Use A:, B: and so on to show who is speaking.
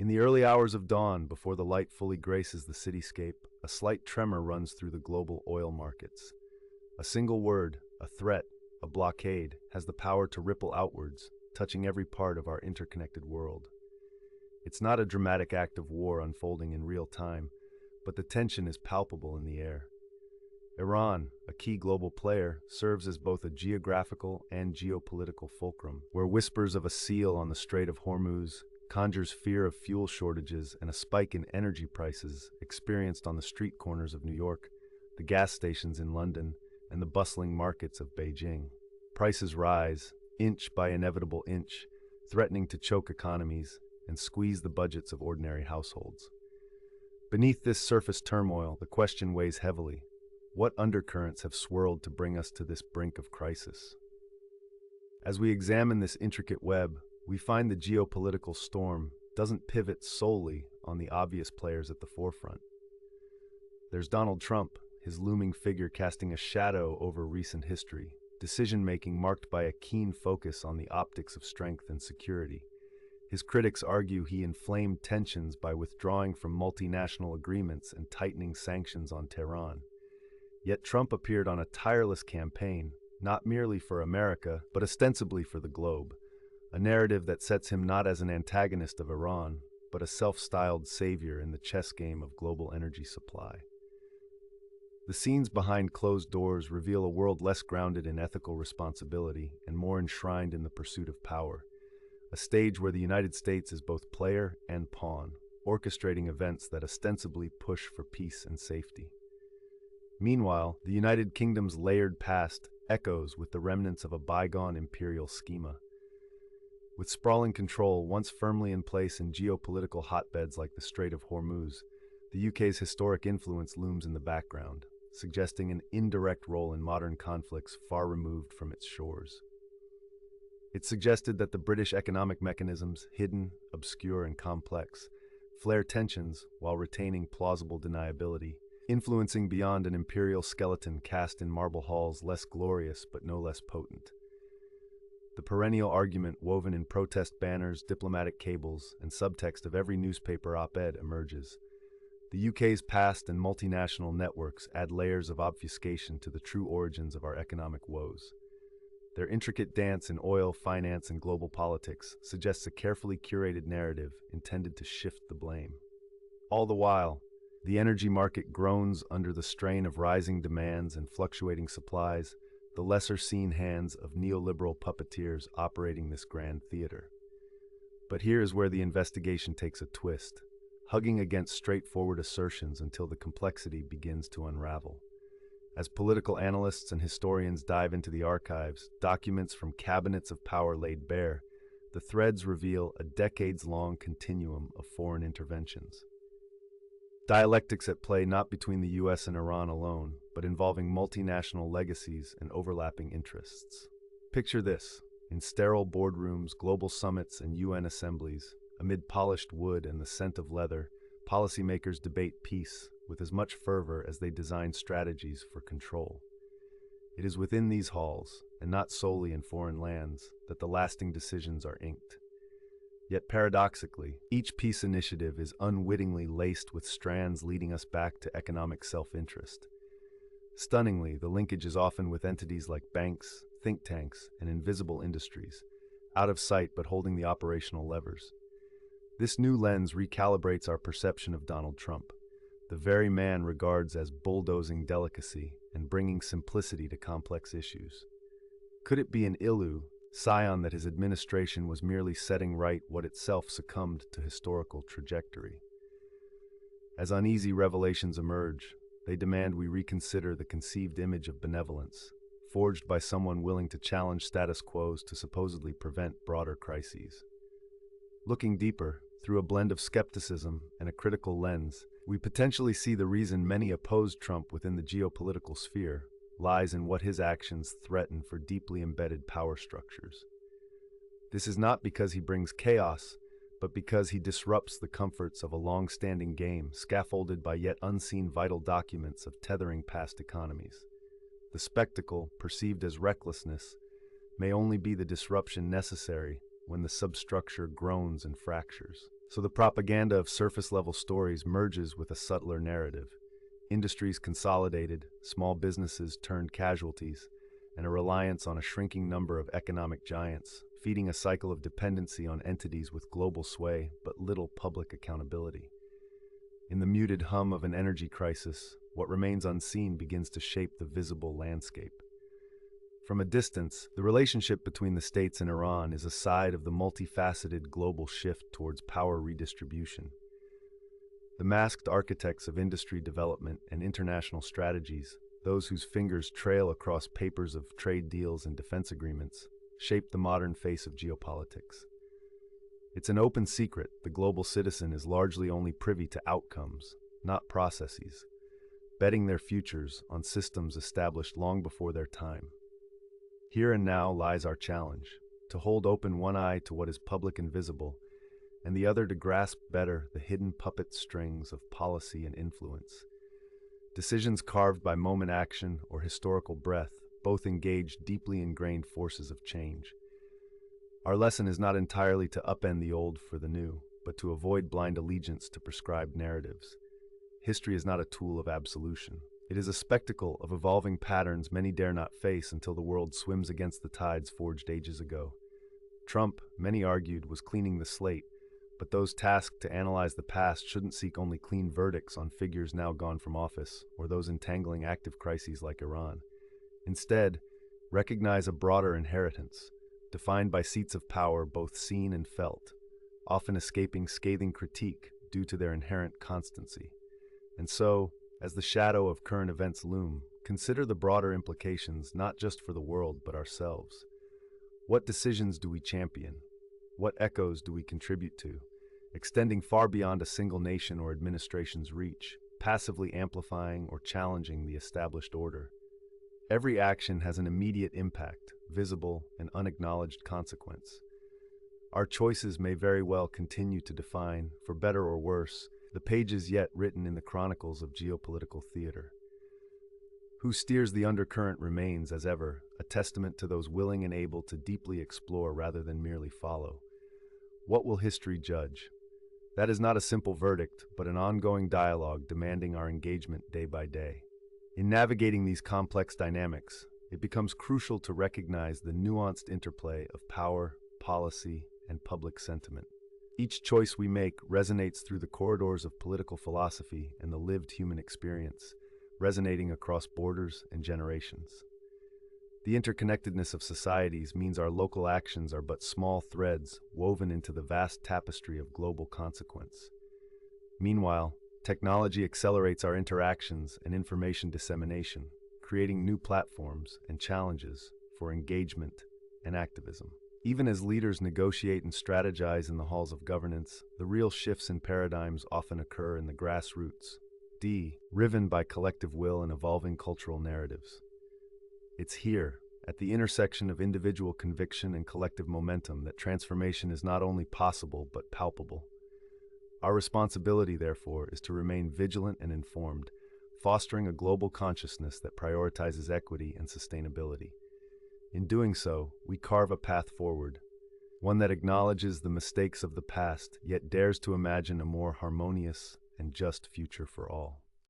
A: In the early hours of dawn, before the light fully graces the cityscape, a slight tremor runs through the global oil markets. A single word, a threat, a blockade, has the power to ripple outwards, touching every part of our interconnected world. It's not a dramatic act of war unfolding in real time, but the tension is palpable in the air. Iran, a key global player, serves as both a geographical and geopolitical fulcrum, where whispers of a seal on the Strait of Hormuz conjures fear of fuel shortages and a spike in energy prices experienced on the street corners of New York, the gas stations in London, and the bustling markets of Beijing. Prices rise, inch by inevitable inch, threatening to choke economies and squeeze the budgets of ordinary households. Beneath this surface turmoil, the question weighs heavily. What undercurrents have swirled to bring us to this brink of crisis? As we examine this intricate web, we find the geopolitical storm doesn't pivot solely on the obvious players at the forefront. There's Donald Trump, his looming figure casting a shadow over recent history, decision-making marked by a keen focus on the optics of strength and security. His critics argue he inflamed tensions by withdrawing from multinational agreements and tightening sanctions on Tehran. Yet Trump appeared on a tireless campaign, not merely for America, but ostensibly for the globe, a narrative that sets him not as an antagonist of Iran, but a self-styled savior in the chess game of global energy supply. The scenes behind closed doors reveal a world less grounded in ethical responsibility and more enshrined in the pursuit of power, a stage where the United States is both player and pawn, orchestrating events that ostensibly push for peace and safety. Meanwhile, the United Kingdom's layered past echoes with the remnants of a bygone imperial schema. With sprawling control once firmly in place in geopolitical hotbeds like the Strait of Hormuz, the UK's historic influence looms in the background, suggesting an indirect role in modern conflicts far removed from its shores. It suggested that the British economic mechanisms, hidden, obscure, and complex, flare tensions while retaining plausible deniability, influencing beyond an imperial skeleton cast in marble halls less glorious but no less potent. The perennial argument woven in protest banners, diplomatic cables, and subtext of every newspaper op-ed emerges. The UK's past and multinational networks add layers of obfuscation to the true origins of our economic woes. Their intricate dance in oil, finance, and global politics suggests a carefully curated narrative intended to shift the blame. All the while, the energy market groans under the strain of rising demands and fluctuating supplies, the lesser-seen hands of neoliberal puppeteers operating this grand theater. But here is where the investigation takes a twist, hugging against straightforward assertions until the complexity begins to unravel. As political analysts and historians dive into the archives, documents from cabinets of power laid bare, the threads reveal a decades-long continuum of foreign interventions. Dialectics at play not between the US and Iran alone, but involving multinational legacies and overlapping interests. Picture this: in sterile boardrooms, global summits, and UN assemblies, amid polished wood and the scent of leather, policymakers debate peace with as much fervor as they design strategies for control. It is within these halls, and not solely in foreign lands, that the lasting decisions are inked. Yet paradoxically, each peace initiative is unwittingly laced with strands leading us back to economic self-interest. Stunningly, the linkage is often with entities like banks, think tanks, and invisible industries, out of sight but holding the operational levers. This new lens recalibrates our perception of Donald Trump, the very man regards as bulldozing delicacy and bringing simplicity to complex issues. Could it be an scion that his administration was merely setting right what itself succumbed to historical trajectory? As uneasy revelations emerge, they demand we reconsider the conceived image of benevolence, forged by someone willing to challenge status quos to supposedly prevent broader crises. Looking deeper, through a blend of skepticism and a critical lens, we potentially see the reason many opposed Trump within the geopolitical sphere lies in what his actions threaten for deeply embedded power structures. This is not because he brings chaos, but because he disrupts the comforts of a long-standing game scaffolded by yet unseen vital documents of tethering past economies. The spectacle, perceived as recklessness, may only be the disruption necessary when the substructure groans and fractures. So the propaganda of surface-level stories merges with a subtler narrative. Industries consolidated, small businesses turned casualties, and a reliance on a shrinking number of economic giants, feeding a cycle of dependency on entities with global sway but little public accountability. In the muted hum of an energy crisis, what remains unseen begins to shape the visible landscape. From a distance, the relationship between the states and Iran is a side of the multifaceted global shift towards power redistribution. The masked architects of industry development and international strategies, those whose fingers trail across papers of trade deals and defense agreements, shape the modern face of geopolitics. It's an open secret the global citizen is largely only privy to outcomes, not processes, betting their futures on systems established long before their time. Here and now lies our challenge, to hold open one eye to what is public and visible, and the other to grasp better the hidden puppet strings of policy and influence. Decisions carved by moment action or historical breath both engage deeply ingrained forces of change. Our lesson is not entirely to upend the old for the new, but to avoid blind allegiance to prescribed narratives. History is not a tool of absolution. It is a spectacle of evolving patterns many dare not face until the world swims against the tides forged ages ago. Trump, many argued, was cleaning the slate, but those tasked to analyze the past shouldn't seek only clean verdicts on figures now gone from office or those entangling active crises like Iran. Instead, recognize a broader inheritance, defined by seats of power both seen and felt, often escaping scathing critique due to their inherent constancy. And so, as the shadow of current events loom, consider the broader implications not just for the world but ourselves. What decisions do we champion? What echoes do we contribute to, extending far beyond a single nation or administration's reach, passively amplifying or challenging the established order? Every action has an immediate impact, visible and unacknowledged consequence. Our choices may very well continue to define, for better or worse, the pages yet written in the chronicles of geopolitical theater. Who steers the undercurrent remains, as ever, a testament to those willing and able to deeply explore rather than merely follow. What will history judge? That is not a simple verdict, but an ongoing dialogue demanding our engagement day by day. In navigating these complex dynamics, it becomes crucial to recognize the nuanced interplay of power, policy, and public sentiment. Each choice we make resonates through the corridors of political philosophy and the lived human experience, resonating across borders and generations. The interconnectedness of societies means our local actions are but small threads woven into the vast tapestry of global consequence. Meanwhile, technology accelerates our interactions and information dissemination, creating new platforms and challenges for engagement and activism. Even as leaders negotiate and strategize in the halls of governance, the real shifts in paradigms often occur in the grassroots, driven by collective will and evolving cultural narratives. It's here, at the intersection of individual conviction and collective momentum, that transformation is not only possible but palpable. Our responsibility, therefore, is to remain vigilant and informed, fostering a global consciousness that prioritizes equity and sustainability. In doing so, we carve a path forward, one that acknowledges the mistakes of the past, yet dares to imagine a more harmonious and just future for all.